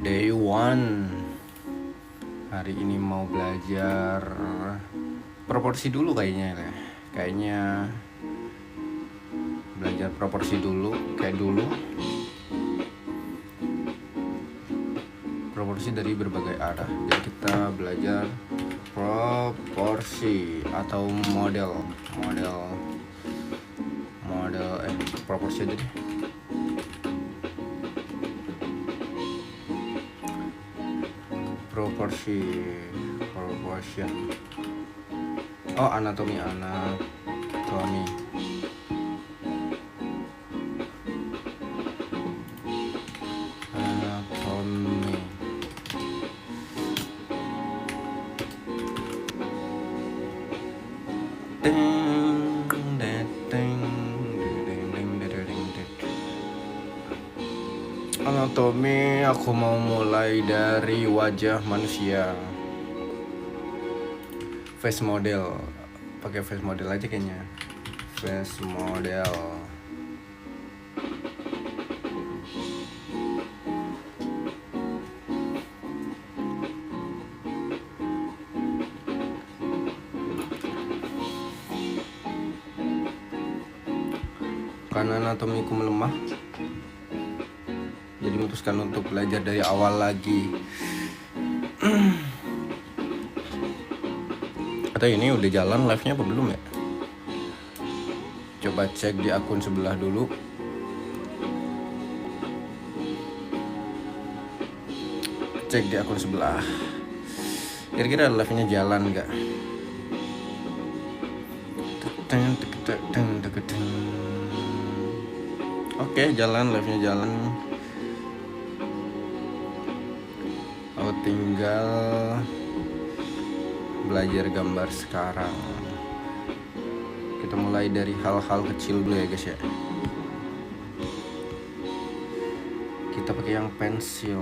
Day one. Hari ini mau belajar proporsi dulu kayaknya ya. Kayaknya belajar proporsi dulu kayak dulu. Proporsi dari berbagai arah. Jadi kita belajar proporsi atau model proporsi aja deh. Proportion. Oh, anatomi. Anatomi, aku mau mulai dari wajah manusia. Face model. Pakai face model aja kayaknya. Face model. Karena anatomiku melemah, jadi memutuskan untuk belajar dari awal lagi. Atau ini udah jalan live-nya apa belum ya? Coba cek di akun sebelah dulu. Cek di akun sebelah. Kira-kira live-nya jalan nggak? Oke, jalan, live-nya jalan. Aku tinggal belajar gambar sekarang. Kita mulai dari hal-hal kecil dulu ya guys ya. Kita pakai yang pensil.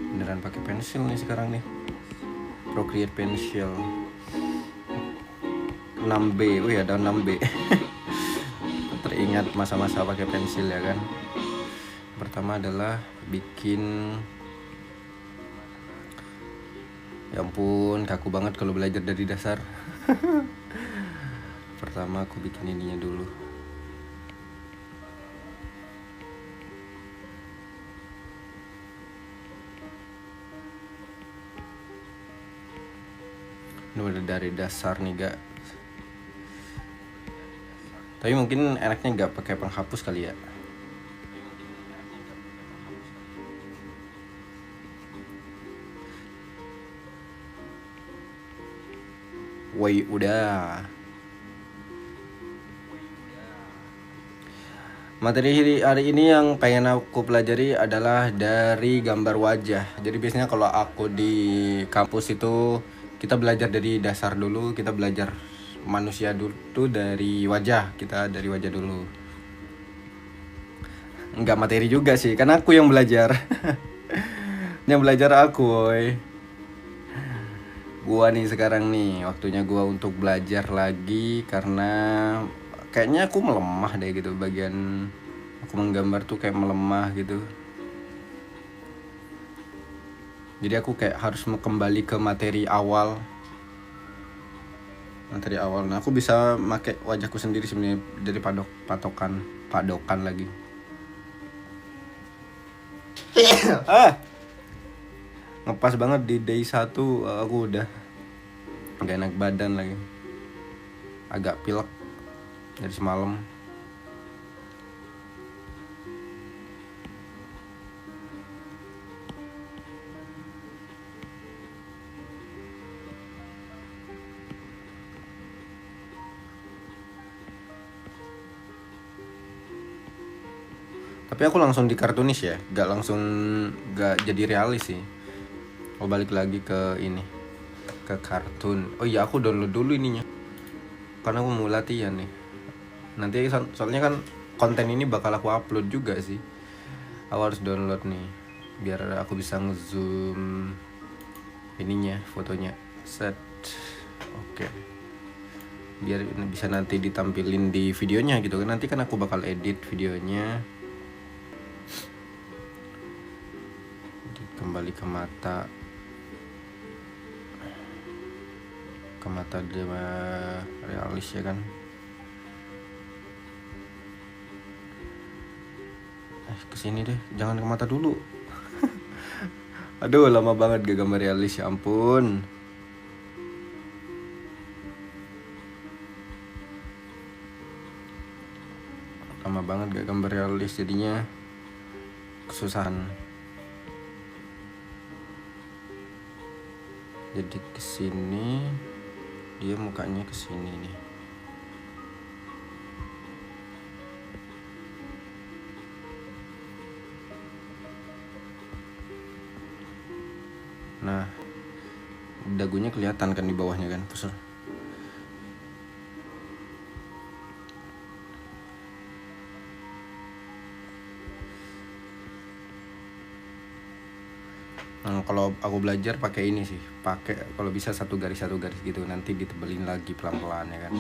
Beneran pakai pensil nih sekarang nih. Procreate Pencil 6B. Wih, ada 6B. Teringat masa-masa pakai pensil ya kan. Pertama adalah bikin, ya ampun, kaku banget kalau belajar dari dasar. Pertama aku bikin ininya dulu. Ini udah dari dasar nih gak. Tapi mungkin enaknya gak pakai penghapus kali ya. Woi, udah. Materi hari ini yang pengen aku pelajari adalah dari gambar wajah. Jadi biasanya kalau aku di kampus itu kita belajar dari dasar dulu, kita belajar manusia dulu dari wajah, kita dari wajah dulu. Enggak materi juga sih, karena aku yang belajar. Yang belajar aku, woy. Gua nih sekarang nih, waktunya gua untuk belajar lagi karena kayaknya aku melemah deh gitu, bagian aku menggambar tuh kayak melemah gitu. Jadi aku kayak harus kembali ke materi awal. Nah, aku bisa pakai wajahku sendiri sebenarnya dari padokan lagi. Ngepas banget di day 1 aku udah gak enak badan lagi. Agak pilek dari semalam. Tapi aku langsung di kartunis ya, gak jadi realis sih. Oh, balik lagi ke ini, ke kartun. Oh iya, aku download dulu ininya karena aku mau latihan nih. Nanti soalnya kan konten ini bakal aku upload juga sih. Aku harus download nih biar aku bisa ngezoom ininya, fotonya. Set. Oke. biar bisa nanti ditampilin di videonya gitu kan. Nanti kan aku bakal edit videonya. Kembali ke mata dia realis ya kan. Kesini deh, jangan ke mata dulu. Aduh, lama banget gak gambar realis, ya ampun. Lama banget gak gambar realis, jadinya kesusahan. Jadi kesini, dia mukanya kesini nih. Nah, dagunya kelihatan kan di bawahnya kan, pusar. Nah, kalau aku belajar pakai ini sih, pakai kalau bisa satu garis gitu, nanti ditebelin lagi pelan-pelan ya kan.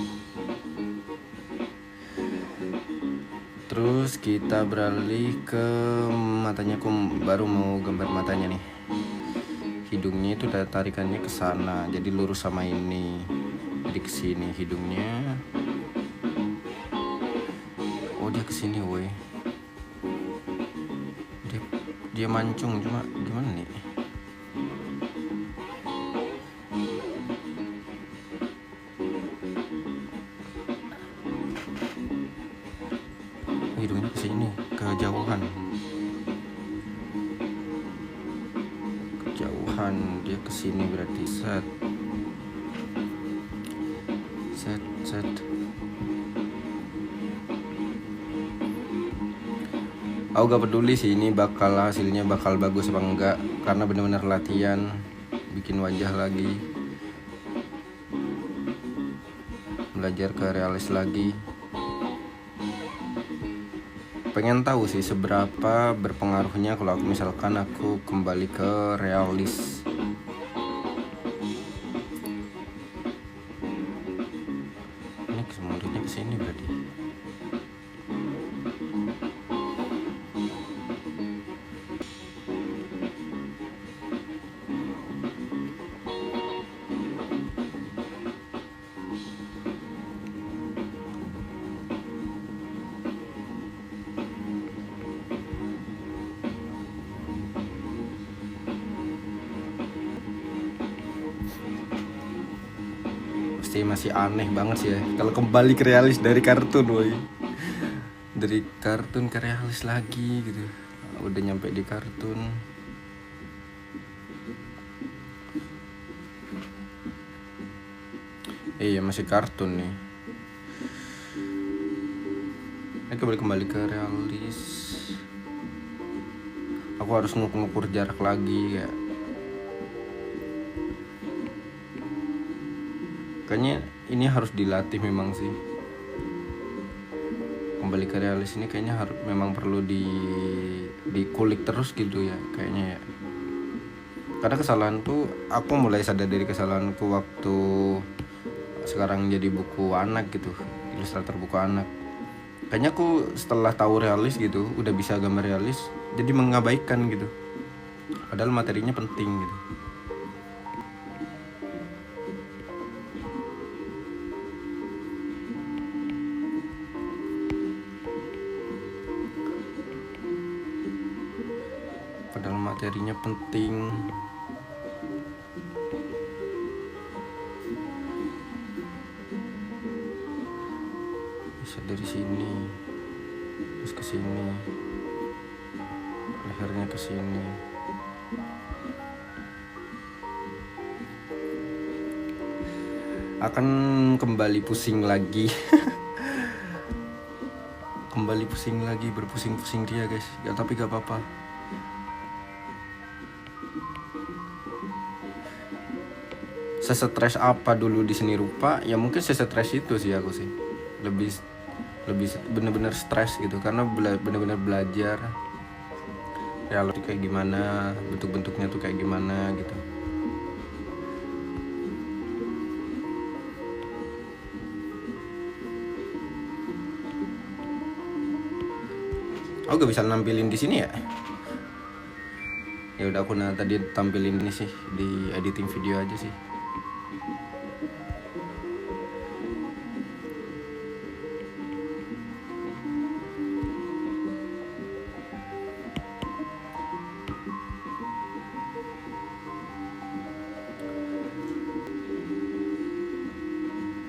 Terus kita beralih ke matanya, aku baru mau gambar matanya nih. Hidungnya itu tarikannya ke sana, jadi lurus sama ini. Jadi ke sini hidungnya. Oh, dia ke sini, woi. Dia mancung, cuma gimana nih? Hidungnya ke sini, kejauhan. Dia ke sini berarti set. Aku gak peduli sih ini hasilnya bakal bagus apa enggak, karena bener-bener latihan bikin wajah lagi, belajar ke realis lagi. Pengen tahu sih seberapa berpengaruhnya kalau misalkan aku kembali ke realis. Ini kemudiannya kesini berarti. Masih aneh banget sih ya kalau kembali ke realis dari kartun, woy. Dari kartun ke realis lagi gitu. Udah nyampe di kartun. Iya, masih kartun nih. Ini kembali ke realis. Aku harus ngukur jarak lagi ya. Kayaknya ini harus dilatih memang sih. Kembali ke realis ini kayaknya memang perlu dikulik terus gitu ya kayaknya ya. Karena kesalahan tuh, aku mulai sadar dari kesalahanku waktu sekarang jadi buku anak gitu, ilustrator buku anak. Kayaknya aku setelah tahu realis gitu, udah bisa gambar realis, jadi mengabaikan gitu. Padahal materinya penting gitu. Padahal materinya penting. Bisa dari sini, terus ke sini, lehernya ke sini. Akan kembali pusing lagi. Kembali pusing lagi, berpusing-pusing dia guys. Ya, tapi gak apa-apa. Sesetres apa dulu di seni rupa, ya mungkin sesetres itu sih aku sih. Lebih bener-bener stres gitu, karena bener-bener belajar realis kayak gimana, bentuk-bentuknya tuh kayak gimana gitu. Oh, gak bisa nampilin di sini ya? Ya udah, aku tadi tampilin ini sih di editing video aja sih.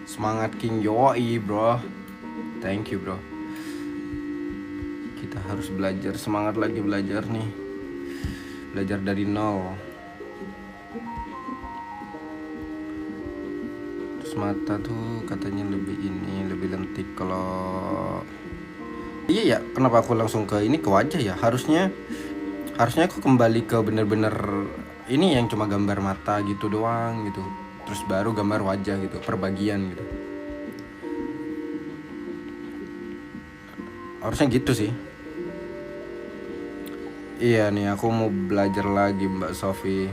Semangat King, yoi bro. Thank you bro. Kita harus belajar, semangat lagi belajar nih. Belajar dari nol. Terus mata tuh katanya lebih lentik kalau iya ya. Kenapa aku langsung ke ini, ke wajah ya? Harusnya aku kembali ke bener-bener ini yang cuma gambar mata gitu doang gitu. Terus baru gambar wajah gitu, per bagian gitu. Harusnya gitu sih. Iya nih, aku mau belajar lagi Mbak Sofi.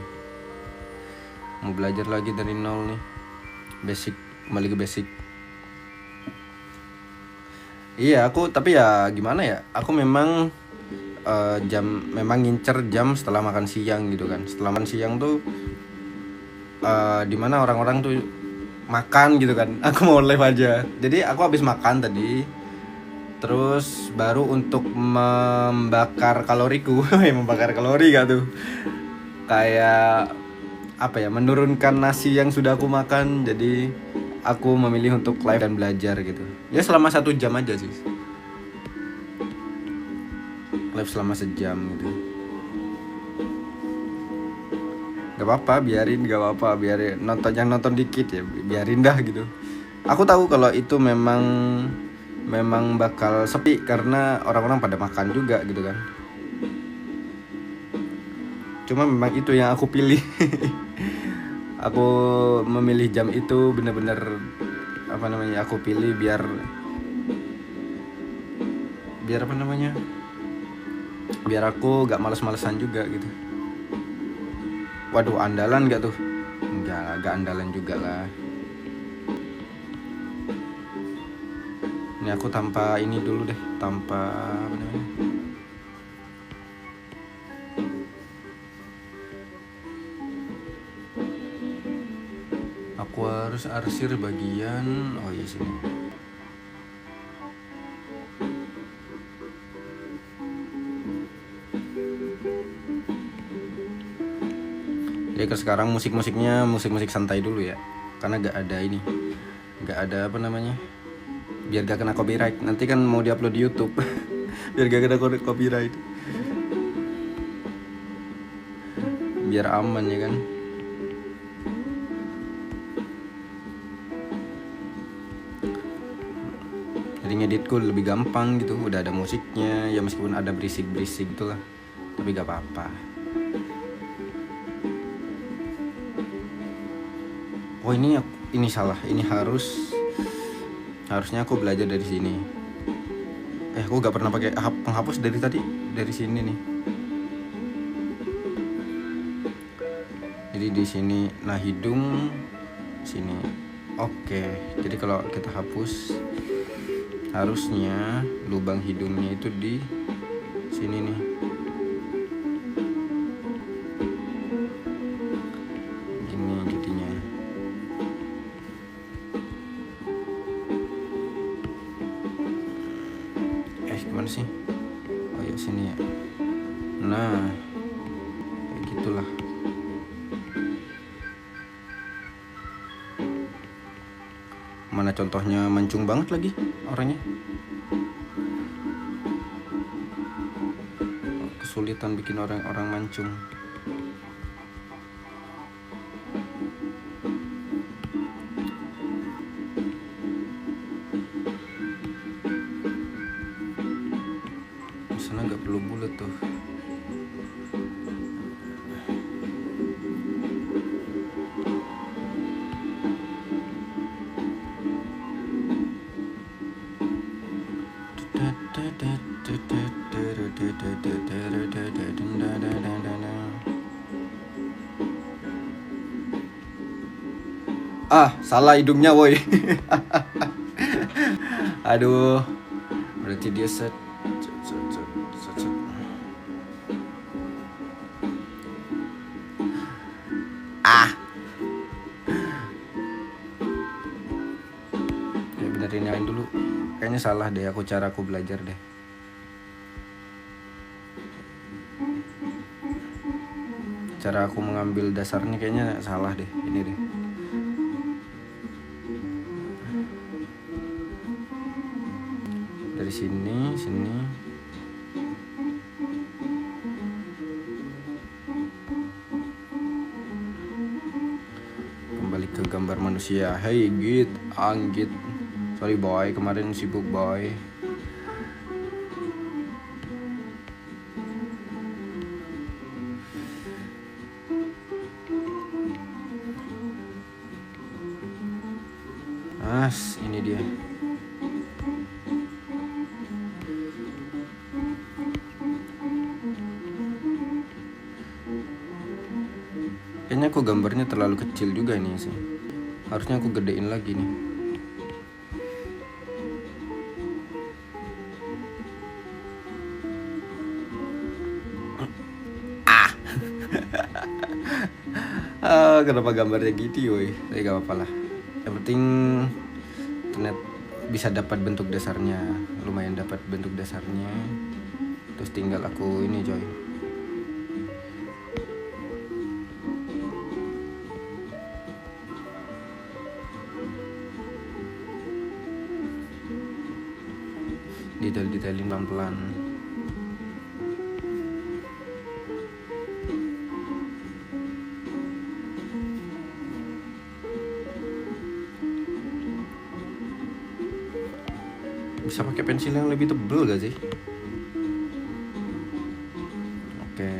Mau belajar lagi dari nol nih. Basic, kembali ke basic. Iya, tapi ya gimana ya? Aku memang memang ngincer jam setelah makan siang gitu kan. Setelah makan siang tuh dimana orang-orang tuh makan gitu kan. Aku mau live aja. Jadi aku habis makan tadi. Terus baru untuk membakar kaloriku. Membakar kalori gak tuh? Kayak apa ya, menurunkan nasi yang sudah aku makan. Jadi aku memilih untuk live dan belajar gitu. Ya selama 1 jam aja sih. Live selama 1 jam gitu. Gak apa-apa, biarin nonton, yang nonton dikit ya, biarin dah gitu. Aku tahu kalau itu memang bakal sepi karena orang-orang pada makan juga gitu kan. Cuma memang itu yang aku pilih. Aku memilih jam itu bener-bener apa namanya, aku pilih biar apa namanya, biar aku gak males-malesan juga gitu. Waduh, andalan gak tuh? Gak andalan juga lah. Ini aku tanpa ini dulu deh, tanpa apa namanya, aku harus arsir bagian, oh iya sini. Jadi sekarang musik-musiknya musik santai dulu ya, karena gak ada apa namanya, biar gak kena copyright. Nanti kan mau diupload di YouTube. Biar gak kena copyright, biar aman ya kan. Jadi ngeditku lebih gampang gitu, udah ada musiknya ya, meskipun ada berisik gitu lah, tapi gak apa-apa. Oh ini salah, ini harusnya aku belajar dari sini. Aku gak pernah pakai penghapus dari tadi, dari sini nih. Jadi di sini, nah hidung sini. Oke, jadi kalau kita hapus harusnya lubang hidungnya itu di sini nih. Gini jadinya. Gimana sih? Oh ya sini ya. Nah, kayak gitulah. Mana contohnya, mancung banget lagi orangnya. Kesulitan bikin orang mancung. Sana gak perlu bulat tuh. Salah hidungnya woi. Aduh, berarti dia benerin yang lain dulu. Kayaknya salah deh cara aku belajar deh. Cara aku mengambil dasarnya kayaknya salah deh. Ini deh. Dari sini. Kembali ke gambar manusia. Hey Git, Anggit. Sorry boy, kemarin sibuk boy. Ini dia. Kayaknya aku gambarnya terlalu kecil juga ini sih. Harusnya aku gedein lagi nih. Kenapa gambarnya gitu woi? Tapi gak apa-apa lah. Yang penting internet bisa dapat bentuk dasarnya. Lumayan dapat bentuk dasarnya. Terus tinggal aku ini coy. Detailin pelan-pelan. Bisa pakai pensil yang lebih tebal gak sih? Oke.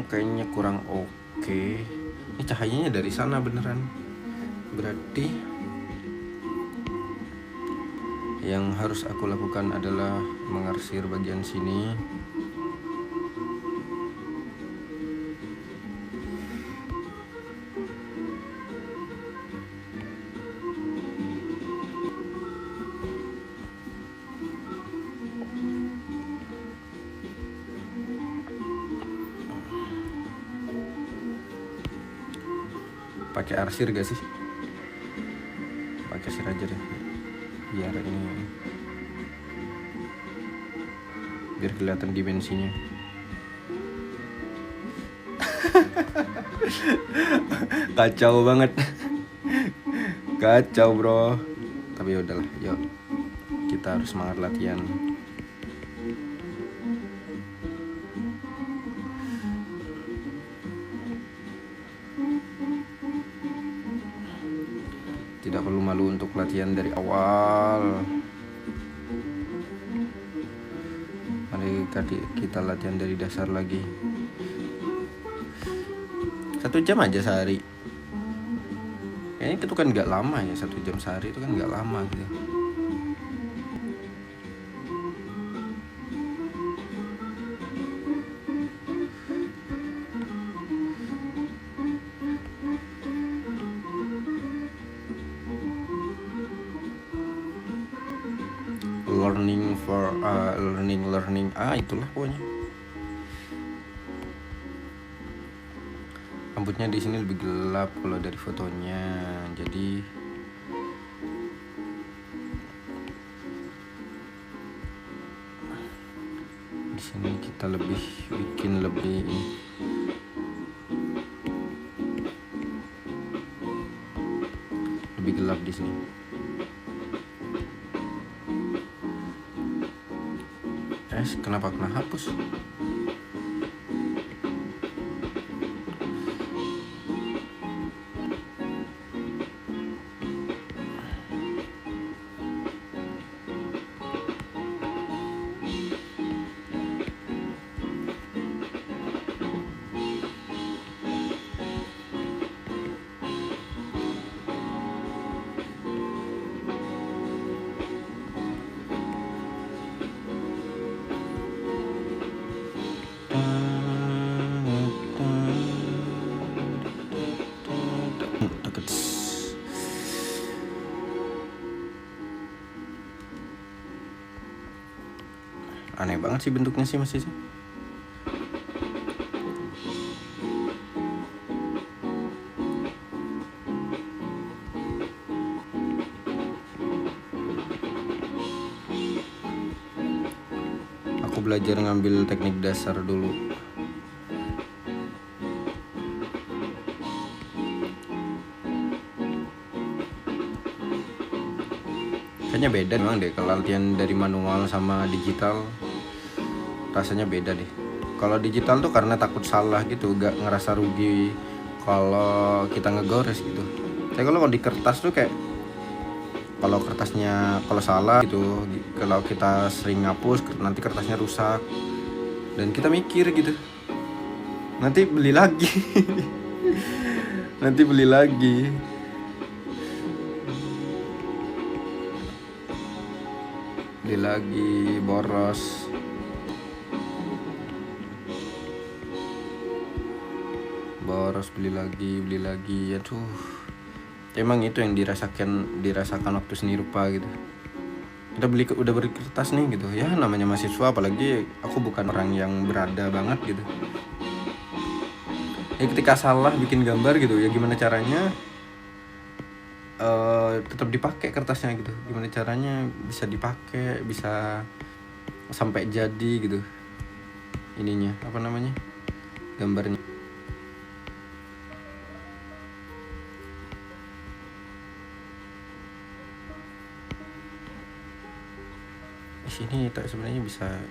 Kayaknya kurang oke. Ini cahayanya dari sana beneran. Berarti yang harus aku lakukan adalah mengarsir bagian sini. Pakai arsir gak sih? Pakai arsir aja deh. Biar kelihatan dimensinya. Kacau banget. Kacau bro. Tapi udahlah, yuk kita harus semangat latihan. Tidak perlu malu untuk latihan dari awal. Mari kita latihan dari dasar lagi. 1 jam aja sehari. Kayaknya itu kan gak lama ya, 1 jam sehari itu kan gak lama gitu. Learning itulah pokoknya. Rambutnya di sini lebih gelap kalau dari fotonya, jadi di sini kita bikin lebih gelap di sini. Kenapa kena hapus? Aneh banget sih bentuknya sih masih sih. belajar ngambil teknik dasar dulu. Kayaknya beda memang deh kalau latihan dari manual sama digital, rasanya beda deh. Kalau digital tuh karena takut salah gitu, gak ngerasa rugi kalau kita ngegores gitu. Tapi kalau di kertas tuh kayak kalau kertasnya kalau salah gitu, kalau kita sering ngapus nanti kertasnya rusak dan kita mikir gitu, nanti beli lagi. Nanti beli lagi. Beli lagi, boros. Beli lagi. Aduh. Emang itu yang dirasakan waktu seni rupa gitu. Udah beli kertas nih gitu. Ya namanya mahasiswa, apalagi aku bukan orang yang berada banget gitu. Ya ketika salah bikin gambar gitu, ya gimana caranya tetap dipakai kertasnya gitu. Gimana caranya bisa dipakai, bisa sampai jadi gitu. Ininya, apa namanya? Gambarnya. Sini tak sebenarnya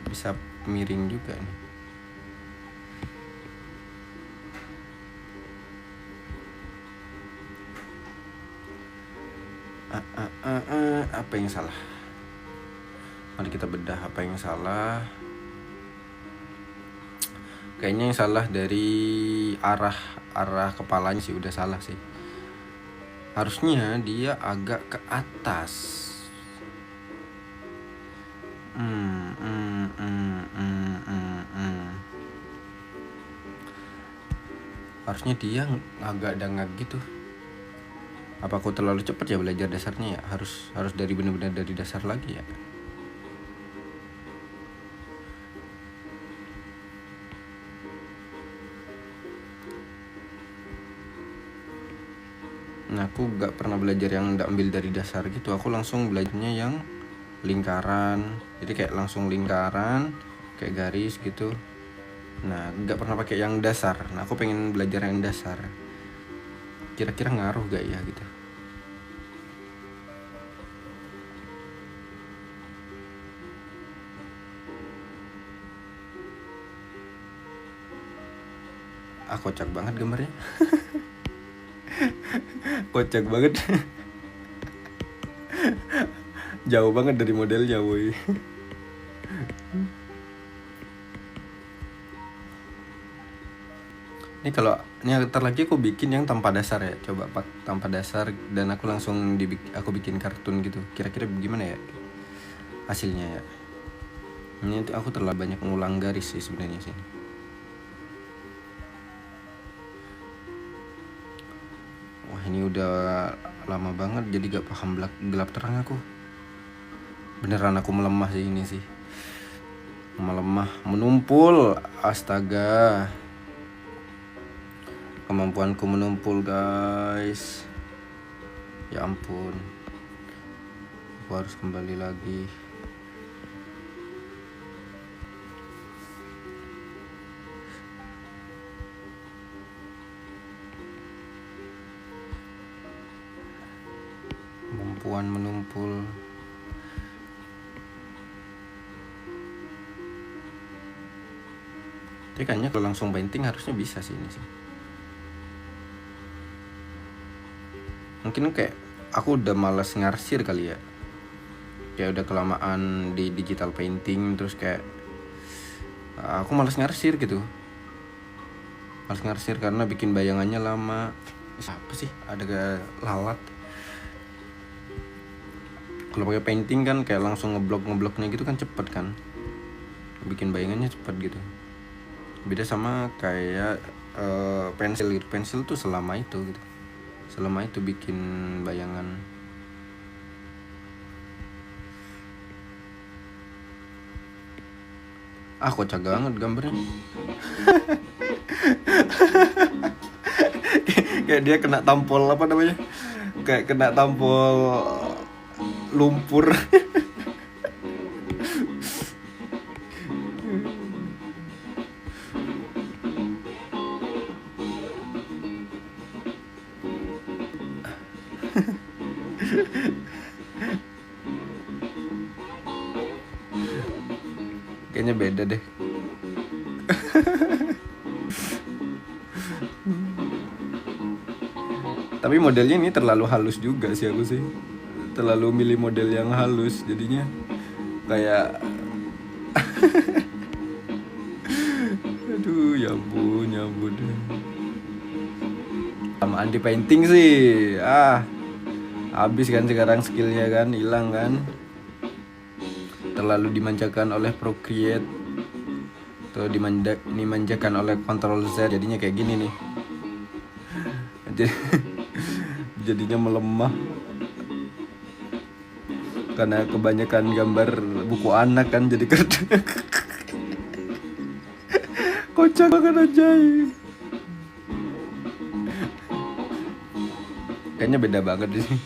bisa miring juga nih. Apa yang salah? Mari kita bedah apa yang salah. Kayaknya yang salah dari arah kepalanya sih udah salah sih. Harusnya dia agak ke atas. Harusnya dia agak dangak gitu. Apa aku terlalu cepat ya belajar dasarnya ya? Harus dari benar-benar dari dasar lagi ya. Nah, aku gak pernah belajar yang ambil dari dasar gitu. Aku langsung belajarnya yang lingkaran. Jadi kayak langsung lingkaran, kayak garis gitu. Nah, gak pernah pakai yang dasar. Nah, aku pengen belajar yang dasar. Kira-kira ngaruh gak ya gitu. Kocak banget gambarnya. Kocak banget. Jauh banget dari modelnya, boy. Ini ntar lagi aku bikin yang tanpa dasar ya. Coba tanpa dasar dan aku langsung aku bikin kartun gitu. Kira-kira gimana ya hasilnya ya. Ini aku terlalu banyak ngulang garis sih sebenarnya sih. Wah, ini udah lama banget jadi gak paham gelap terang aku. Beneran aku melemah sih ini sih. Melemah, menumpul. Astaga. Kemampuanku menumpul, guys. Ya ampun. Aku harus kembali lagi. Kemampuan menumpul. Tapi kayaknya kalau langsung painting harusnya bisa sih ini sih. Mungkin kayak aku udah malas ngarsir kali ya. Kayak udah kelamaan di digital painting, terus kayak aku malas ngarsir gitu. Malas ngarsir karena bikin bayangannya lama. Apa sih? Ada lalat. Kalau pakai painting kan kayak langsung ngebloknya gitu kan cepet kan. Bikin bayangannya cepet gitu. Beda sama kayak pensil. Pensil tuh selama itu gitu. Selama itu bikin bayangan. Kocak banget gambarnya. Kayak dia kena tampol apa namanya? Kayak kena tampol lumpur. Kayaknya beda deh. Tapi modelnya ini terlalu halus juga sih aku sih. Terlalu milih model yang halus jadinya kayak aduh ya ampun sama anti painting sih habis kan sekarang skillnya kan, hilang kan, terlalu dimanjakan oleh Procreate tuh, dimanjakan oleh Ctrl Z, jadinya kayak gini nih. Jadinya melemah karena kebanyakan gambar buku anak kan, jadi kocak banget aja. Kayaknya beda banget sih.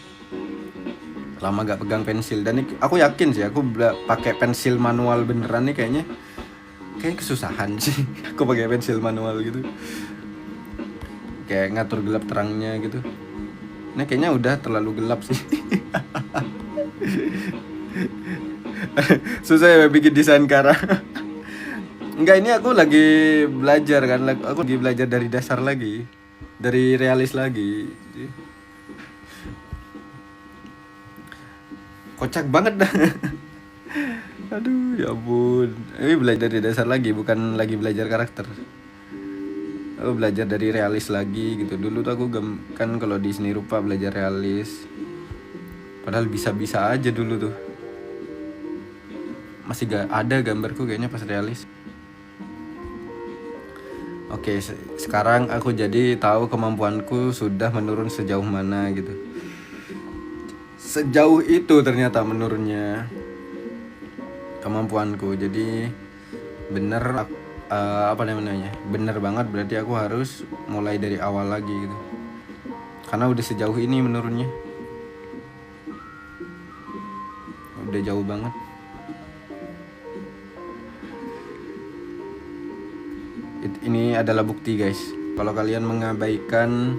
Lama gak pegang pensil, dan aku yakin sih aku pakai pensil manual beneran nih kayaknya kesusahan sih. Aku pakai pensil manual gitu, kayak ngatur gelap terangnya gitu. Ini kayaknya udah terlalu gelap sih. Susah ya bikin desain Kara. Enggak, ini aku lagi belajar kan, aku lagi belajar dari dasar lagi, dari realis lagi. Kocak banget dah. Aduh ya ampun, ini belajar dari dasar lagi, bukan lagi belajar karakter. Aku belajar dari realis lagi gitu. Dulu tuh aku kan kalau di seni rupa belajar realis, padahal bisa-bisa aja dulu tuh. Masih gak ada gambarku kayaknya pas realis. Oke, sekarang aku jadi tahu kemampuanku sudah menurun sejauh mana gitu. Sejauh itu ternyata menurunnya kemampuanku. Jadi bener apa namanya? Bener banget, berarti aku harus mulai dari awal lagi gitu. Karena udah sejauh ini menurunnya. Udah jauh banget. Ini adalah bukti guys, kalau kalian mengabaikan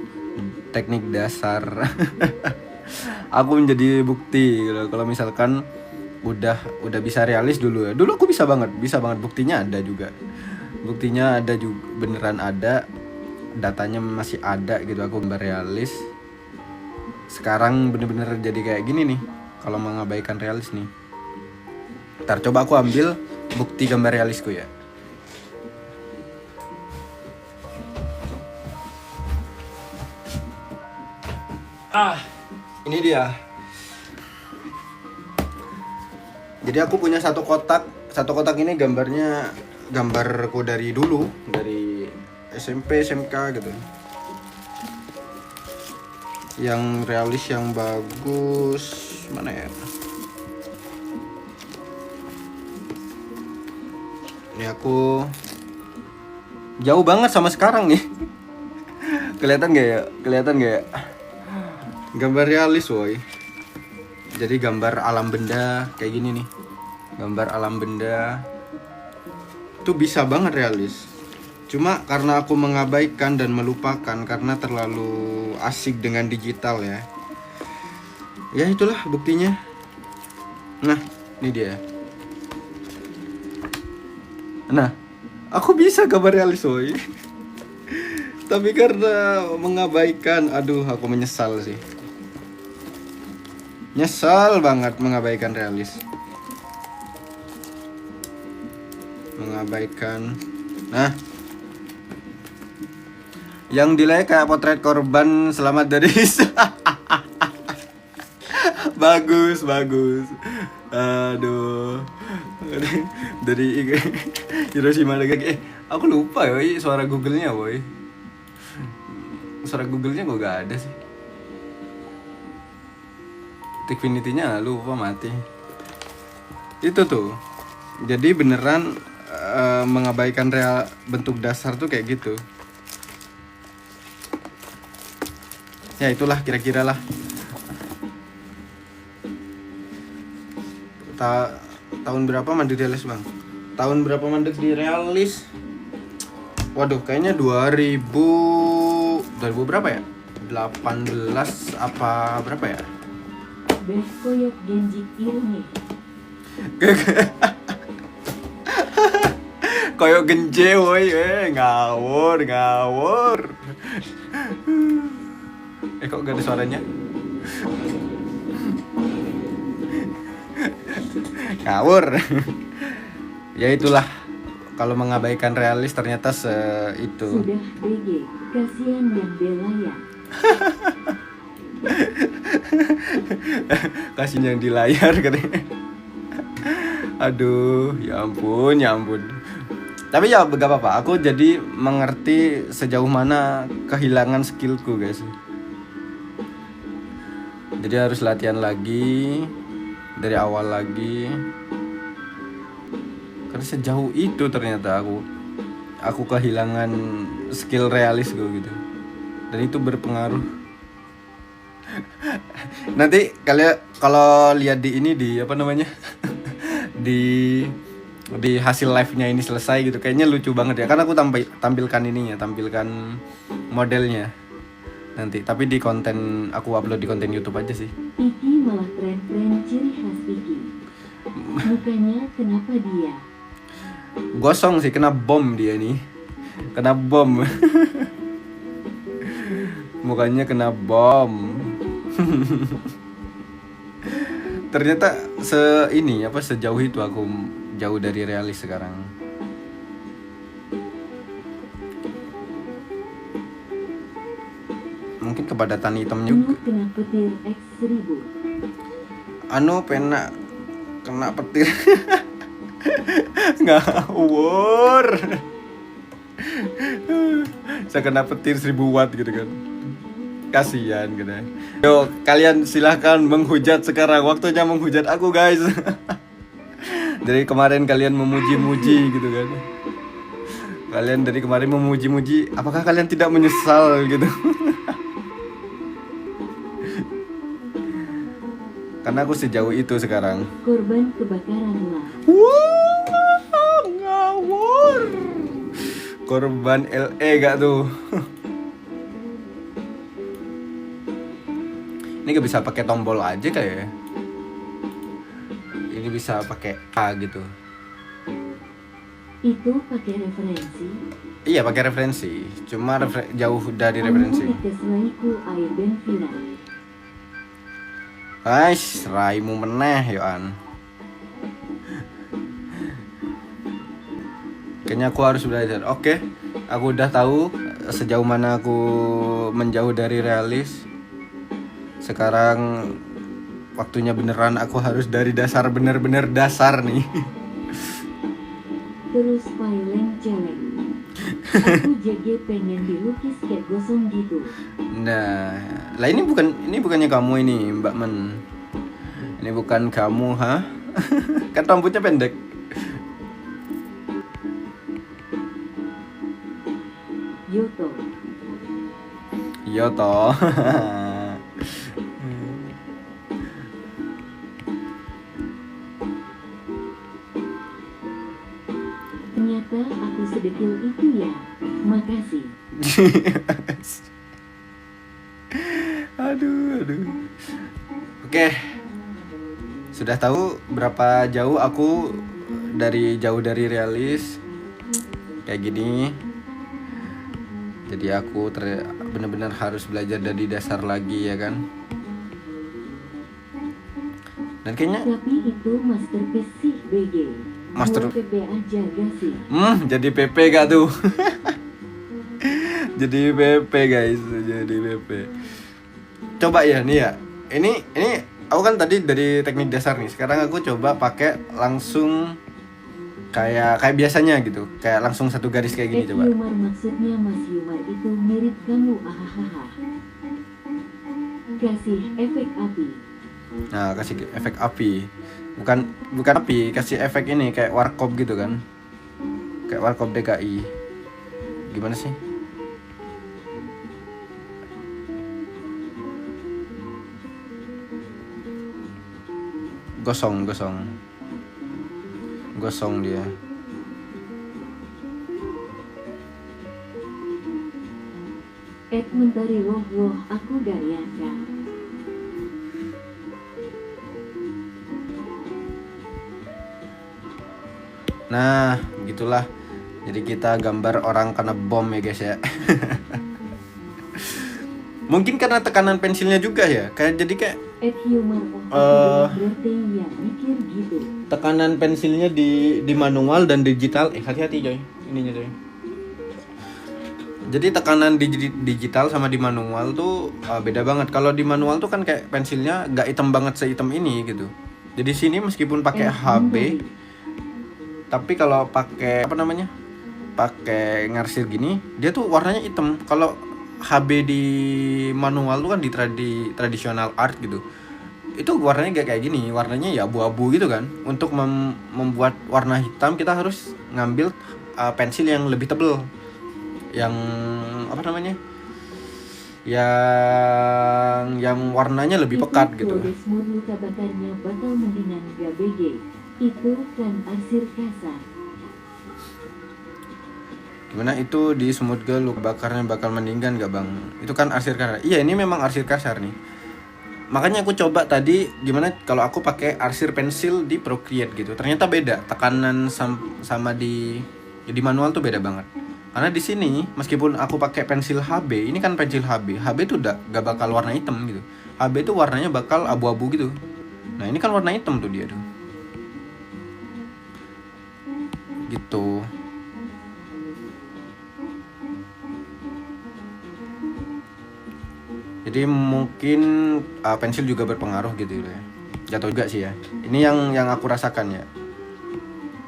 teknik dasar. Aku menjadi bukti gitu. Kalau misalkan udah bisa realis dulu ya. Dulu aku bisa banget. Buktinya ada juga, beneran ada, datanya masih ada gitu. Aku gambar realis. Sekarang bener-bener jadi kayak gini nih kalau mengabaikan realis nih. Ntar coba aku ambil bukti gambar realisku ya. Ini dia. Jadi aku punya satu kotak ini gambarku dari dulu, dari SMP, SMK gitu. Yang realis, yang bagus, mana ya? Ini aku jauh banget sama sekarang nih. Kelihatan gak ya? Gambar realis woy. Jadi gambar alam benda kayak gini nih. Gambar alam benda itu bisa banget realis. Cuma karena aku mengabaikan dan melupakan karena terlalu asik dengan digital ya. Ya itulah buktinya. Nah, ini dia. Nah, aku bisa gambar realis woy. Tapi karena mengabaikan, aduh aku menyesal sih. Nyesal banget mengabaikan realis. Mengabaikan. Nah, yang delay kayak potret korban selamat dari bagus. Aduh. Dari Hiroshima lagi. Aku lupa ya suara Google-nya boy. Suara Google-nya gue gak ada sih. Infinity-nya lupa mati. Itu tuh. Jadi beneran mengabaikan real bentuk dasar tuh kayak gitu. Ya itulah kira-kira lah. Tahun berapa mandek realis bang? Tahun berapa mandek di realis? Waduh, kayaknya 2000 berapa ya? 18 apa berapa ya? Koyok Genji Irungi. Koyok genje woi, ngawur. Kok gak ada suaranya? Ngawur. Ya itulah, kalau mengabaikan realis ternyata itu. Sudah BG, kasihan yang belaya. Kasih yang di layar katanya. Aduh, ya ampun. Tapi ya gak apa-apa, aku jadi mengerti sejauh mana kehilangan skillku guys. Jadi harus latihan lagi, dari awal lagi. Karena sejauh itu ternyata aku kehilangan skill realis gue gitu. Dan itu berpengaruh. Nanti kalian kalau lihat di ini, di apa namanya? di hasil live-nya ini selesai gitu, kayaknya lucu banget ya. Karena aku tampilkan modelnya nanti. Tapi di konten, aku upload di konten YouTube aja sih. Iki malah tren ciri khas Iki. Mukanya kenapa dia? Gosong sih, kena bom dia nih. Kena bom. Mukanya kena bom. Ternyata sejauh itu aku jauh dari realis sekarang. Mungkin kepadatan hitamnya juga. Kena petir X1000. Kena petir. Ngawur. Saya kena petir 1000 watt gitu kan. Kasihan gitu. Yo, kalian silahkan menghujat sekarang. Waktunya menghujat aku guys. Dari kemarin kalian memuji-muji gitu kan. Kalian dari kemarin memuji-muji, apakah kalian tidak menyesal gitu? Karena aku sejauh itu sekarang. Korban kebakaran lah. Wah, ngawur. Korban LE gak tuh? Ini gak bisa pakai tombol aja kayak. Ini bisa pakai A gitu. Itu pakai referensi. Iya, pakai referensi. Cuma jauh dari referensi. Guys, raimu meneh Yoan. Kayaknya aku harus belajar. Oke, aku udah tahu sejauh mana aku menjauh dari realis. Sekarang waktunya beneran aku harus dari dasar, bener-bener dasar nih. Terus violent celeng. Aku JG pengen dilukis kayak gosong gitu. Nah, lah ini bukannya kamu ini, Mbak Men. Ini bukan kamu, ha? Kan rambutnya pendek. Yoto. Yoto. Ternyata aku sedetil itu ya. Makasih. Aduh. Oke. Sudah tahu berapa jauh aku jauh dari realis. Kayak gini. Jadi aku benar-benar harus belajar dari dasar lagi ya kan. Dan kayaknya Tapi itu masterpiece sih BG. Master PP aja gak sih? Jadi PP gak tuh? Jadi PP guys, jadi PP. Coba ya nih ya. Ini aku kan tadi dari teknik dasar nih. Sekarang aku coba pakai langsung kayak biasanya gitu. Kayak langsung satu garis kayak gini coba. Yumar maksudnya Mas Yumar itu mirip kamu ahahaha. Kasih efek api. Nah, kasih efek api. Bukan api, kasih efek ini kayak warkop gitu kan. Kayak warkop DKI. Gimana sih? Gosong dia. Mentari roh aku Daryaka. Nah, gitulah. Jadi kita gambar orang kena bom ya guys ya. Mungkin karena tekanan pensilnya juga ya. Kayak Humor aku berarti ya mikir gitu. tekanan pensilnya di manual dan digital. Hati-hati coy. Ininya coy. Jadi tekanan di digital sama di manual tuh beda banget. Kalau di manual tuh kan kayak pensilnya gak hitam banget sehitam ini gitu. Jadi sini meskipun pakai HB, tapi kalau pakai pakai ngarsir gini, dia tuh warnanya hitam. Kalau HB di manual tuh kan di tradisional art gitu. Itu warnanya gak kayak gini, warnanya ya abu-abu gitu kan. Untuk membuat warna hitam kita harus ngambil pensil yang lebih tebal. Yang yang warnanya lebih pekat gitu. Desmond luka bakarnya bakal mendingan GBG. Itu kan arsir kasar. Gimana itu di Smooth Girl luka bakarnya bakal mendingan gak bang? Itu kan arsir kasar. Iya ini memang arsir kasar nih. Makanya aku coba tadi gimana kalau aku pakai arsir pensil di Procreate gitu. Ternyata beda. Tekanan sama di manual tuh beda banget. Karena di sini meskipun aku pakai pensil HB, ini kan pensil HB tuh gak bakal warna hitam gitu. HB tuh warnanya bakal abu-abu gitu. Nah ini kan warna hitam tuh dia tuh. Gitu. Jadi mungkin pensil juga berpengaruh gitu ya. Gak tau juga sih ya. Ini yang aku rasakan ya.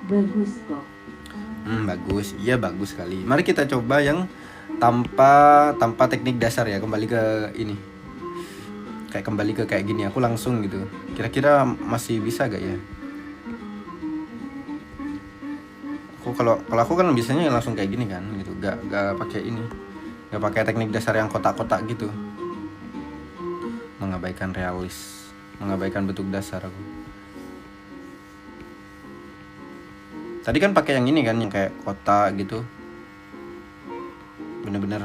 Bagus kok. Bagus, iya bagus sekali. Mari kita coba yang tanpa teknik dasar ya, kembali ke ini. Kembali ke kayak gini, aku langsung gitu. Kira-kira masih bisa gak ya? Kalau aku kan biasanya langsung kayak gini kan, gitu. Gak pakai ini, gak pakai teknik dasar yang kotak-kotak gitu. Mengabaikan realis, mengabaikan bentuk dasar aku. Tadi kan pakai yang ini kan, yang kayak kotak gitu. Bener-bener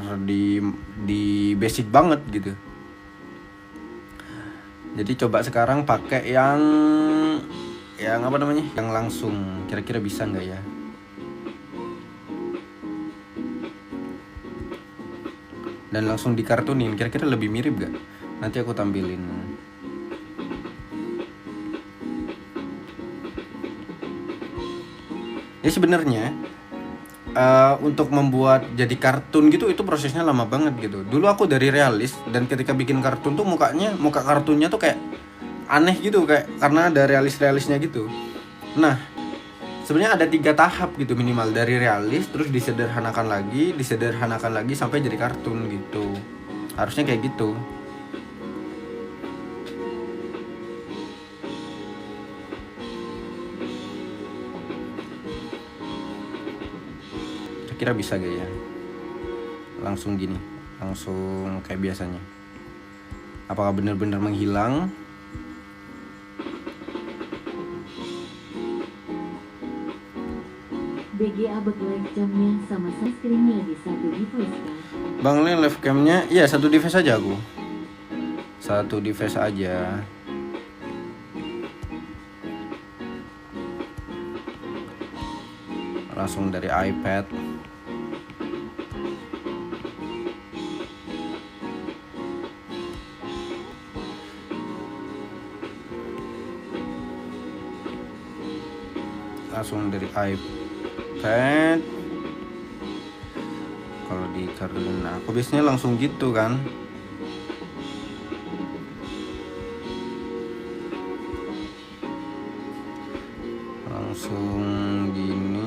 di basic banget gitu. Jadi coba sekarang pakai yang yang langsung. Kira-kira bisa nggak ya? Dan langsung dikartunin. Kira-kira lebih mirip gak? Nanti aku tampilin. Ya sebenarnya untuk membuat jadi kartun gitu itu prosesnya lama banget gitu. Dulu aku dari realis dan ketika bikin kartun tuh muka kartunnya tuh kayak aneh gitu, kayak karena ada realis-realisnya gitu. Nah, sebenarnya ada 3 tahap gitu minimal, dari realis terus disederhanakan lagi sampai jadi kartun gitu. Harusnya kayak gitu. Kira bisa gak ya? Langsung gini, langsung kayak biasanya. Apakah benar-benar menghilang? BG abek live camnya sama sunscreennya di satu device kan? Bang Lee live camnya, iya satu device aja aku. Satu device aja. Langsung dari iPad. Langsung dari iPad. Kalau di karena aku biasanya langsung gitu kan. Langsung gini.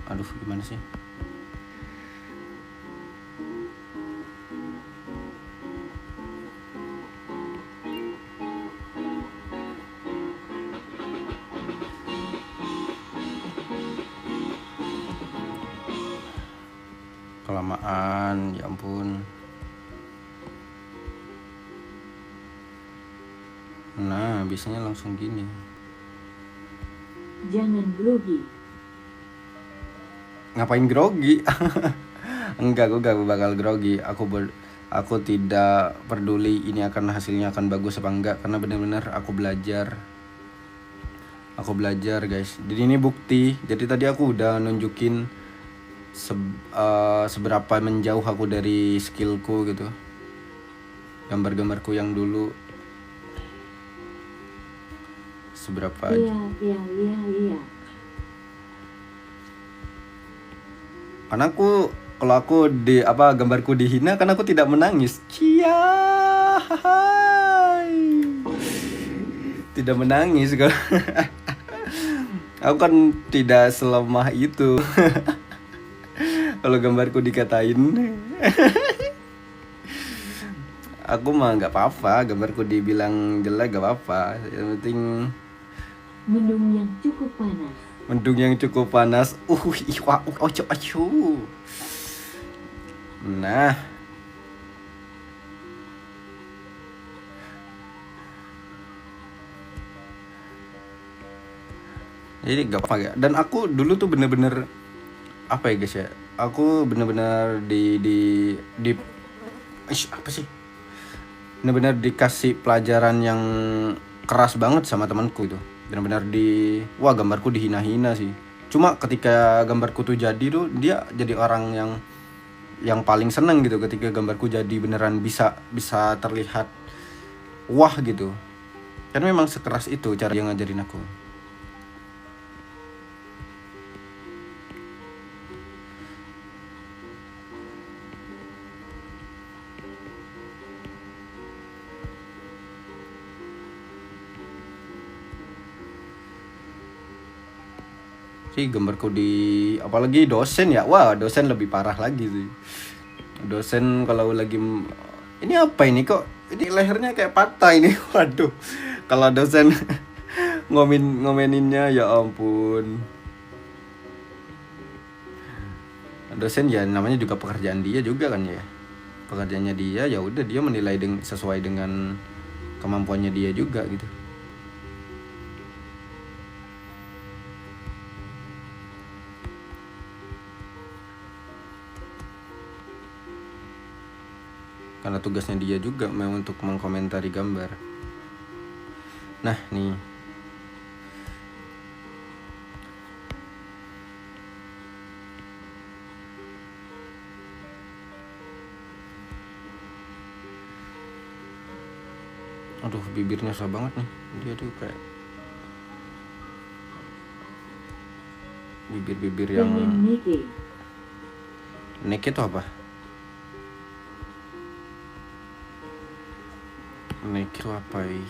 Aduh, gimana sih? Kelamaan, ya ampun. Nah, biasanya langsung gini. Jangan grogi. Ngapain grogi? Enggak, gue gak bakal grogi. Aku tidak peduli ini hasilnya akan bagus apa enggak, karena benar-benar aku belajar. Aku belajar, guys. Jadi ini bukti. Jadi tadi aku udah nunjukin seberapa menjauh aku dari skillku gitu. Gambar-gambarku yang dulu seberapa Iya. karena kalau aku gambarku dihina, kan aku tidak menangis. Tidak menangis kok. Aku kan tidak selemah itu. Kalau gambarku dikatain, aku mah nggak apa-apa. Gambarku dibilang jelek gak apa-apa. Yang penting Mendung yang cukup panas. mendung yang cukup panas. Ocho. Nah, jadi gak apa-apa ya. Dan aku dulu tuh bener-bener apa ya guys ya, aku bener-bener apa sih, bener-bener dikasih pelajaran yang keras banget sama temanku itu. Bener-bener wah, gambarku dihina-hina sih. Cuma ketika gambarku tuh jadi tuh, dia jadi orang yang paling seneng gitu ketika gambarku jadi beneran bisa terlihat wah gitu. Karena memang sekeras itu cara dia ngajarin aku. Sih gambarku apalagi dosen ya, wah dosen lebih parah lagi sih. Dosen kalau lagi ini apa ini, kok ini lehernya kayak patah ini. Waduh, kalau dosen ngomeninnya ya ampun. Dosen ya namanya juga pekerjaan dia juga kan ya, pekerjaannya dia, ya udah dia menilai sesuai dengan kemampuannya dia juga gitu. Karena tugasnya dia juga memang untuk mengkomentari gambar. Nah nih, aduh bibirnya susah banget nih, dia tuh kayak bibir yang Neke itu apa? Neke itu apa ya?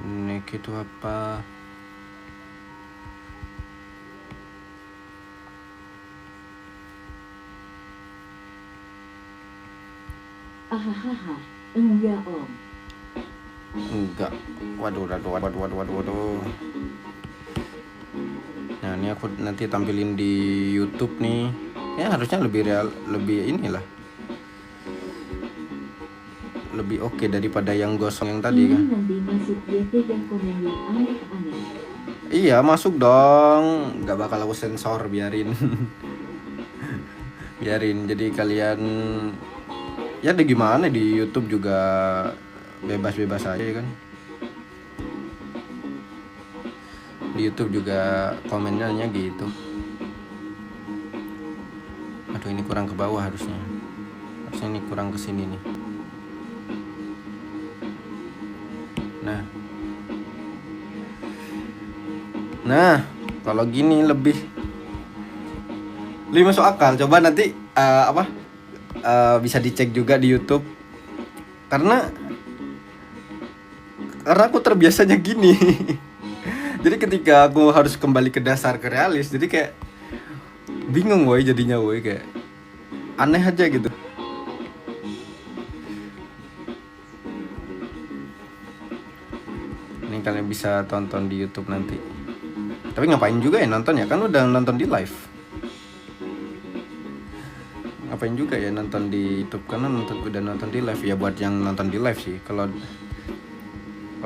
Neke itu apa? Ahahaha, enggak om. Enggak. Waduh. Nah ini aku nanti tampilin di YouTube nih. Ya harusnya lebih real, lebih inilah, lebih oke daripada yang gosong yang tadi kan. Nanti masuk YT dan komen yang aneh-aneh. Iya masuk dong, nggak bakal aku sensor, biarin. Biarin. Jadi kalian ya ada gimana, di YouTube juga bebas-bebas aja kan. Di YouTube juga komennya gitu. Aduh ini kurang ke bawah harusnya ini kurang ke sini nih. Nah kalau gini lebih masuk akal. Coba nanti bisa dicek juga di YouTube, karena aku terbiasanya gini. Jadi ketika aku harus kembali ke dasar, ke realis, jadi kayak bingung woy jadinya, woy kayak aneh aja gitu. Ini kalian bisa tonton di YouTube nanti. Tapi ngapain juga ya nonton ya, kan udah nonton di live. ngapain juga ya nonton di YouTube, karena udah nonton di live ya, buat yang nonton di live sih. Kalau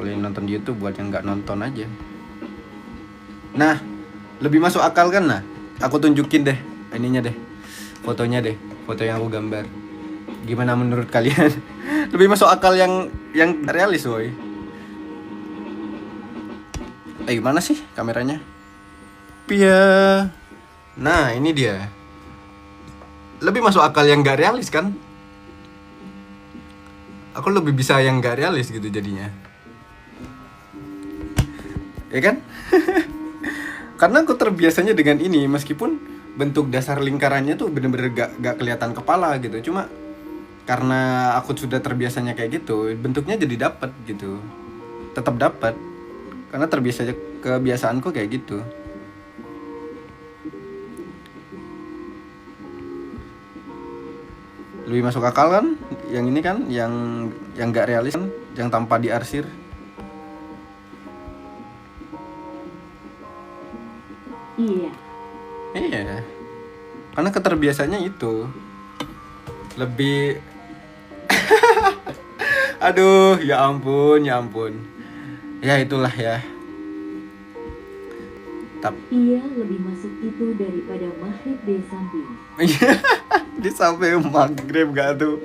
yang nonton di YouTube buat yang nggak nonton aja. Nah, lebih masuk akal kan? Nah, aku tunjukin deh ininya deh, fotonya deh, foto yang aku gambar. Gimana menurut kalian? Lebih masuk akal yang realis, woy. Gimana sih kameranya? Pia. Nah, ini dia. Lebih masuk akal yang gak realis kan? Aku lebih bisa yang gak realis gitu jadinya. Ya kan? Karena aku terbiasanya dengan ini, meskipun bentuk dasar lingkarannya tuh bener-bener gak kelihatan kepala gitu. Cuma karena aku sudah terbiasanya kayak gitu, bentuknya jadi dapat gitu. Tetap dapat. Karena kebiasaanku kayak gitu. Lebih masuk akal kan? Yang ini kan, yang gak realis kan, yang tanpa diarsir. Iya. Karena keterbiasaannya itu lebih aduh, ya ampun. Ya itulah ya. Ia lebih masuk itu daripada maghrib di samping. Di sampai maghrib gak tuh?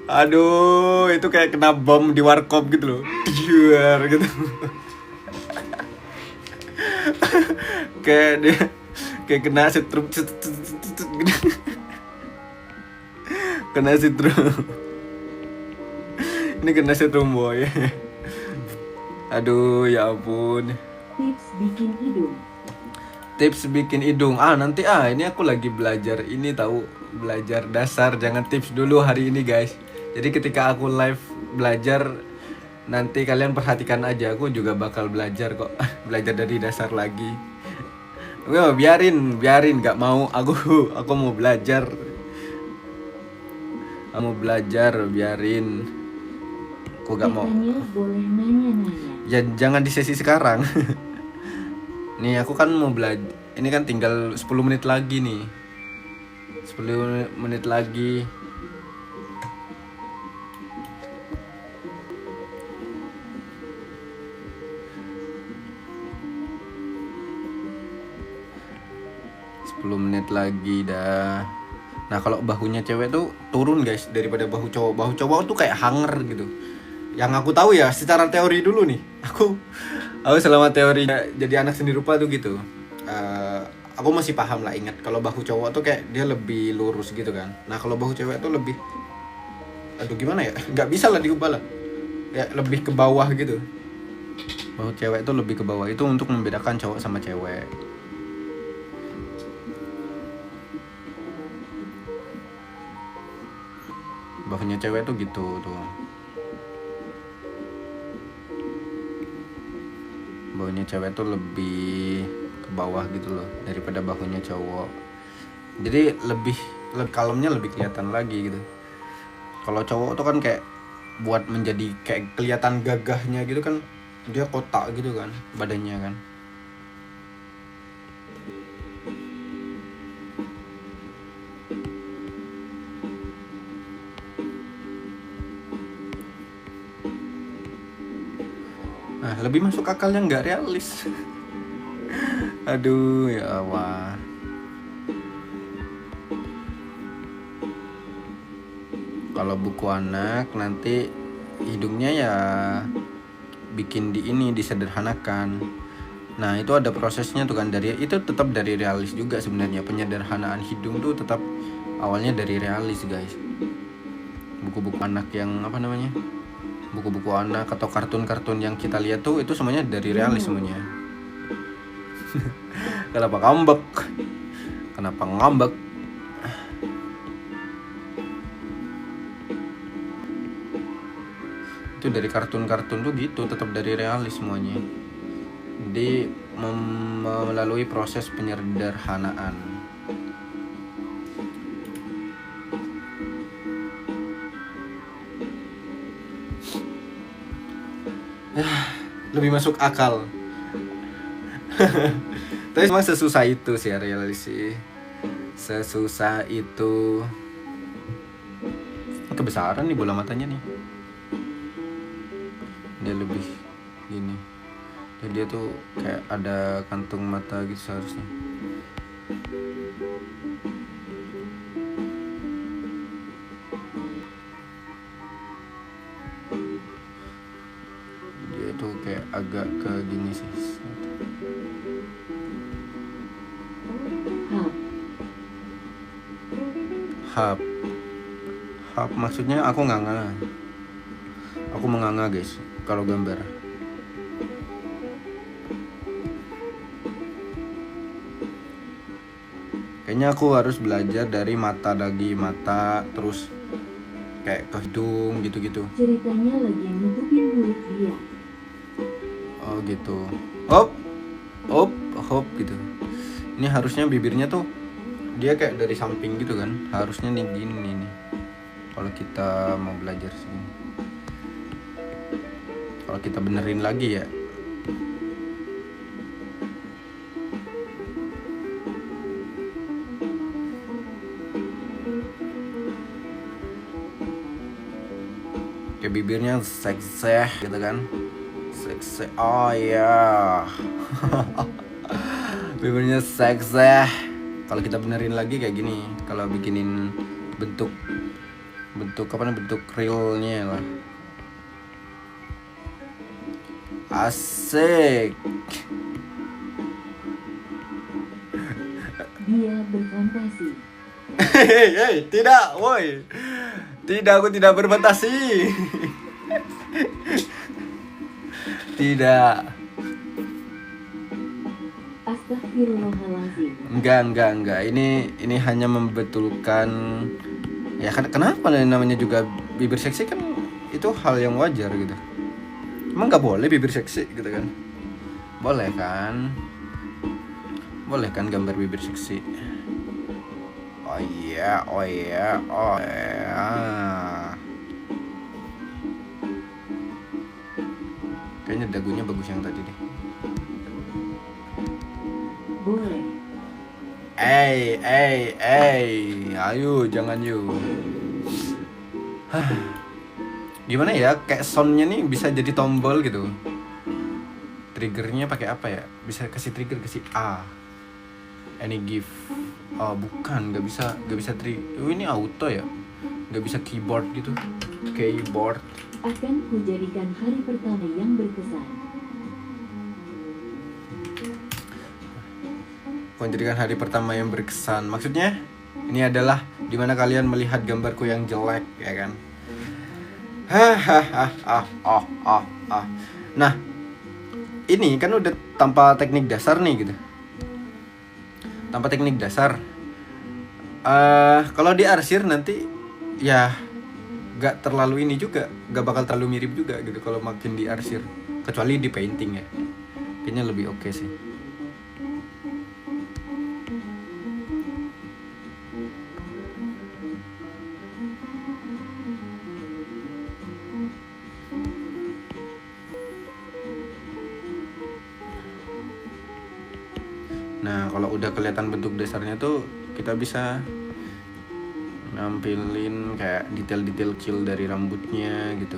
Aduh, itu kayak kena bom di warkop gitu loh. Juar gitu. Kayak kena setrum. Kena setrum. Ini kena setrum, boy. Aduh, ya ampun. Tips bikin hidung. Nanti ini aku lagi belajar ini tahu, belajar dasar. Jangan tips dulu hari ini, guys. Jadi ketika aku live belajar, nanti kalian perhatikan aja, aku juga bakal belajar kok. Belajar dari dasar lagi. Biarin, gak mau. Aku mau belajar. Kamu belajar, biarin. Aku gak mau. Boleh nanya. Ya jangan di sesi sekarang. Nih aku kan mau belajar. Ini kan tinggal 10 menit lagi nih. 10 menit lagi. Dah. Nah kalau bahunya cewek tuh turun, guys, daripada bahu cowok. Bahu cowok tuh kayak hanger gitu. Yang aku tahu ya, secara teori dulu nih. Aku selama teori jadi anak seni rupa tuh gitu. Aku masih paham lah, ingat kalau bahu cowok tuh kayak dia lebih lurus gitu kan. Nah kalau bahu cewek tuh lebih, aduh gimana ya, nggak bisa lah diubah lah, ya lebih ke bawah gitu. Bahu cewek tuh lebih ke bawah, itu untuk membedakan cowok sama cewek. Bahunya cewek tuh gitu tuh. Bahunya cewek tuh lebih ke bawah gitu loh daripada bahunya cowok. Jadi lebih kalemnya lebih kelihatan lagi gitu. Kalau cowok tuh kan kayak buat menjadi kayak kelihatan gagahnya gitu kan, dia kotak gitu kan badannya kan. Nah, lebih masuk akal yang nggak realis. Aduh, ya Allah. Kalau buku anak nanti hidungnya ya bikin disederhanakan. Nah, itu ada prosesnya tuh kan, dari itu tetap dari realis juga sebenarnya. Penyederhanaan hidung tuh tetap awalnya dari realis, guys. Buku-buku anak yang apa namanya? Buku-buku anak atau kartun-kartun yang kita lihat tuh itu semuanya dari realis semuanya. Kenapa ngambek? Itu dari kartun-kartun tuh gitu, tetap dari realis semuanya. Jadi melalui proses penyederhanaan. Lebih masuk akal. Tapi emang sesusah itu sih realis sih. Sesusah itu. kebesaran nih bola matanya nih. Dia lebih gini. Jadi dia tuh kayak ada kantung mata gitu seharusnya. Dia tuh kayak agak ke gini sih. Hap. Hap maksudnya aku nganga. Aku menganga guys kalau gambar. Kayaknya aku harus belajar dari mata terus kayak ke hidung gitu-gitu. Ceritanya lagi nutupin mulut dia. Oh gitu. Hop gitu. Ini harusnya bibirnya tuh dia kayak dari samping gitu kan. Harusnya nih gini nih. Kalau kita mau belajar sini. Kalau kita benerin lagi ya. Kayak bibirnya sekseh gitu kan. Sekseh. Oh ya. Bibirnya sekseh. Kalau kita benerin lagi kayak gini. Kalau bikinin bentuk apa namanya, bentuk realnya lah. Asik. Dia berfantasi. Hei, tidak, woi. Tidak, aku tidak berfantasi. Tidak. Astagfirullahaladzim. Enggak. Ini hanya membetulkan. Ya kan kenapa namanya juga bibir seksi kan itu hal yang wajar gitu. Emang nggak boleh bibir seksi gitu kan? Boleh kan? Boleh kan gambar bibir seksi? Oh iya. Kayaknya dagunya bagus yang tadi deh. Boleh. Ayo jangan yuk. Gimana ya, kayak soundnya nih bisa jadi tombol gitu. Triggernya pakai apa ya? Bisa kasih trigger, kasih A. Any gift. Oh bukan, nggak bisa ini auto ya, nggak bisa keyboard gitu. Keyboard. Akan kujadikan hari pertama yang berkesan. Menjadikan hari pertama yang berkesan. Maksudnya ini adalah dimana kalian melihat gambarku yang jelek, ya kan? Nah, ini kan udah tanpa teknik dasar nih gitu. Tanpa teknik dasar. Kalau diarsir nanti ya gak terlalu ini juga, gak bakal terlalu mirip juga gitu kalau makin diarsir. Kecuali di painting ya. Kayaknya lebih oke sih. Nah, kalau udah kelihatan bentuk dasarnya tuh kita bisa nampilin kayak detail-detail kecil dari rambutnya gitu.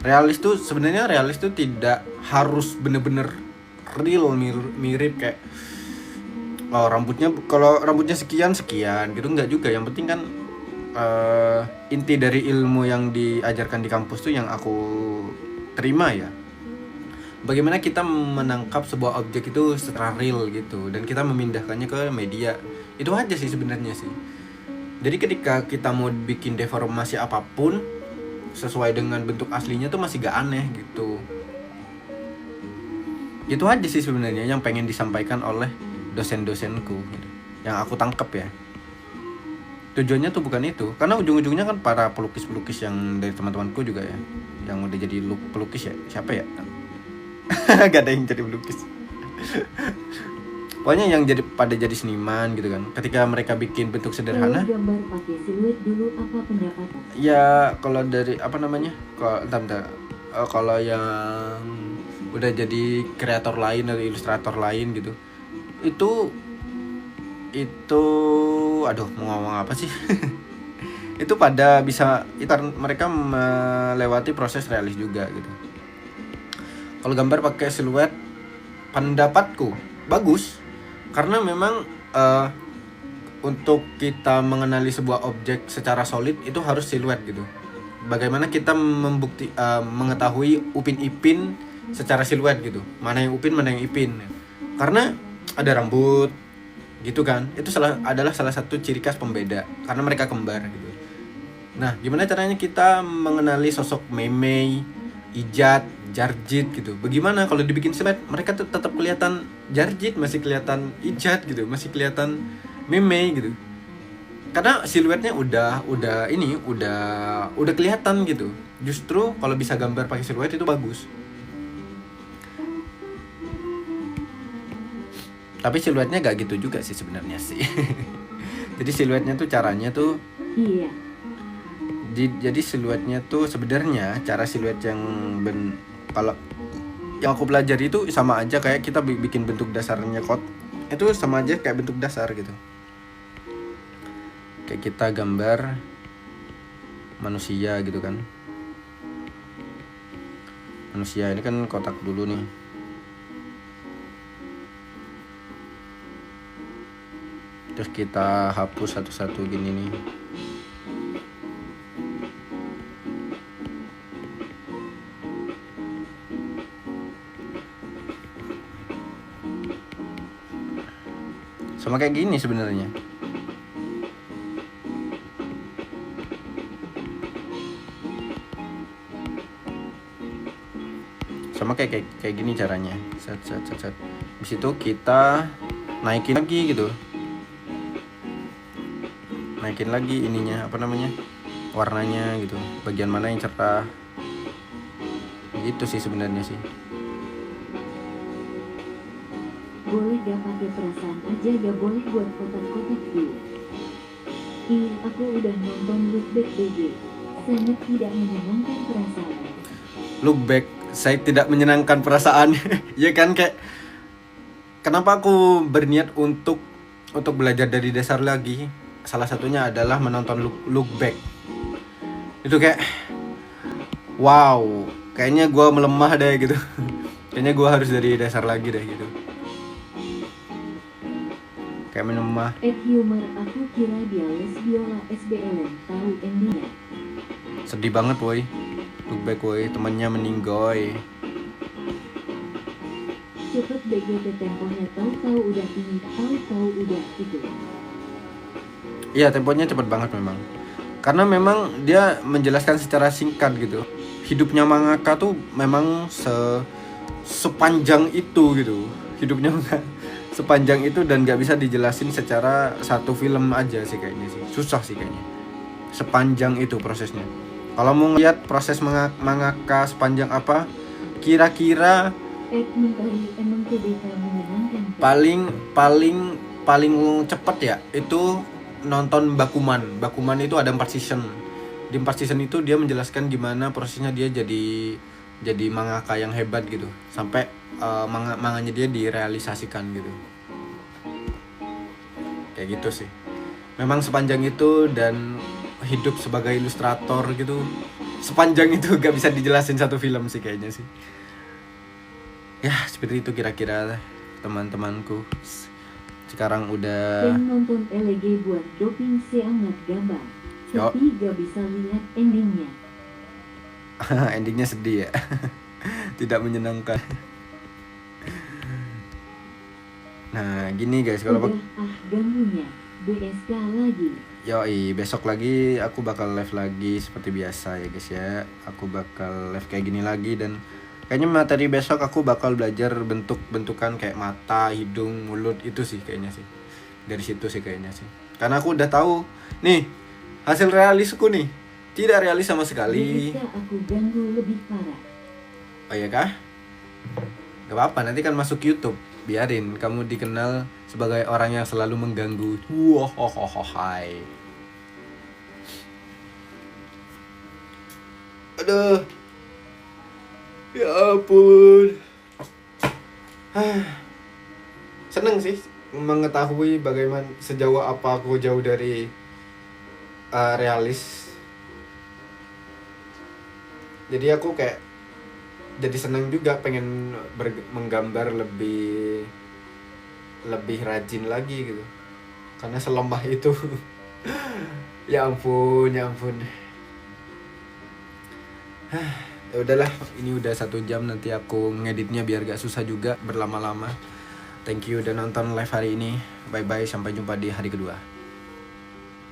Realis tuh tidak harus bener-bener real mirip kayak kalau rambutnya sekian gitu, enggak juga. Yang penting kan inti dari ilmu yang diajarkan di kampus tuh yang aku terima ya. Bagaimana kita menangkap sebuah objek itu secara real gitu dan kita memindahkannya ke media. Itu aja sih sebenarnya sih. Jadi ketika kita mau bikin deformasi apapun sesuai dengan bentuk aslinya tuh masih gak aneh gitu. Itu aja sih sebenarnya yang pengen disampaikan oleh dosen-dosenku gitu. Yang aku tangkep ya. Tujuannya tuh bukan itu, karena ujung-ujungnya kan para pelukis-pelukis yang dari teman-temanku juga ya, yang udah jadi pelukis ya. Siapa ya? Gak ada yang jadi pelukis. Pokoknya yang jadi seniman gitu kan. Ketika mereka bikin bentuk sederhana. Kalau gambar pakai siluet dulu apa pendapat? Ya kalau dari apa namanya? Kalau yang udah jadi kreator lain atau ilustrator lain gitu. Itu aduh mau ngomong apa sih? itu pada bisa itu mereka melewati proses realis juga gitu. Kalau gambar pakai siluet, pendapatku bagus karena memang untuk kita mengenali sebuah objek secara solid itu harus siluet gitu. Bagaimana kita mengetahui Upin Ipin secara siluet gitu, mana yang Upin mana yang Ipin, karena ada rambut gitu kan, itu adalah salah satu ciri khas pembeda karena mereka kembar gitu. Nah, gimana caranya kita mengenali sosok Mei, Ijat, Jarjit gitu? Bagaimana kalau dibikin siluet, mereka tuh tetap kelihatan Jarjit, masih kelihatan Ijat gitu, masih kelihatan Mei gitu. Karena siluetnya udah kelihatan gitu. Justru kalau bisa gambar pakai siluet itu bagus. Tapi siluetnya gak gitu juga sih sebenarnya sih. Jadi siluetnya tuh caranya tuh Iya. Jadi siluetnya tuh sebenarnya cara siluet yang kalau yang aku pelajari itu sama aja kayak kita bikin bentuk dasarnya itu sama aja kayak bentuk dasar gitu. Kayak kita gambar manusia gitu kan. Manusia ini kan kotak dulu nih. Terus kita hapus satu-satu gini nih. Sama kayak gini sebenarnya. Sama kayak gini caranya. Set. Di situ kita naikin lagi gitu. Naikin lagi ininya, apa namanya? Warnanya gitu. Bagian mana yang cerah. Gitu sih sebenarnya sih. Boleh gak pakai perasaan aja, gak boleh buat kotak-kotak dulu. Iya, aku udah nonton Look Back BG. Sangat tidak menyenangkan perasaan. Look Back, saya tidak menyenangkan perasaan. Ya kan, kayak kenapa aku berniat untuk belajar dari dasar lagi? Salah satunya adalah menonton Look Back. Itu kayak wow, kayaknya gue melemah deh gitu. Kayaknya gue harus dari dasar lagi deh gitu. Kayak melemah. Humor, aku kira dia les biola SBLN, tahu endingnya. Sedih banget woy. Look Back woy, temannya meninggoy. Cepet BGT temponya, tahu-tahu udah ini, tahu-tahu udah itu. Iya, temponya cepet banget memang. Karena memang dia menjelaskan secara singkat gitu. Hidupnya mangaka tuh memang sepanjang itu gitu. Hidupnya sepanjang itu dan gak bisa dijelasin secara satu film aja sih kayaknya sih. Susah sih kayaknya. Sepanjang itu prosesnya. Kalau mau lihat proses mangaka sepanjang apa, kira-kira Emang TBK menyenangkan. paling cepet ya itu nonton Bakuman. Bakuman itu ada 4 season. Di 4 season itu dia menjelaskan gimana prosesnya dia jadi mangaka yang hebat gitu. Sampai manganya dia direalisasikan gitu. Kayak gitu sih. Memang sepanjang itu dan hidup sebagai ilustrator gitu. Sepanjang itu gak bisa dijelasin satu film sih kayaknya sih. Ya seperti itu kira-kira teman-temanku. Sekarang udah Dan nonton LG buat doping sangat gambar. Yo. Tapi gak bisa lihat endingnya. endingnya sedih ya. Tidak menyenangkan. Nah gini guys, kalau ganggunya BSK lagi. yoi besok lagi aku bakal live lagi seperti biasa ya guys ya. Aku bakal live kayak gini lagi dan kayaknya materi besok aku bakal belajar bentuk-bentukan kayak mata, hidung, mulut itu sih kayaknya sih. Dari situ sih kayaknya sih. Karena aku udah tahu nih hasil realisku nih tidak realis sama sekali. BSK aku ganggu lebih parah. Oh iya kah? Gak apa-apa, nanti kan masuk YouTube. Biarin kamu dikenal sebagai orang yang selalu mengganggu. Hai. Aduh. Ya ampun. Seneng sih mengetahui bagaimana sejauh apa aku jauh dari realis. Jadi aku kayak jadi seneng juga, pengen menggambar lebih rajin lagi gitu, karena selemah itu. Ya ampun, ya ampun. Ya udahlah, ini udah 1 jam, nanti aku ngeditnya biar gak susah juga berlama-lama. Thank you udah nonton live hari ini. Bye bye, sampai jumpa di hari kedua.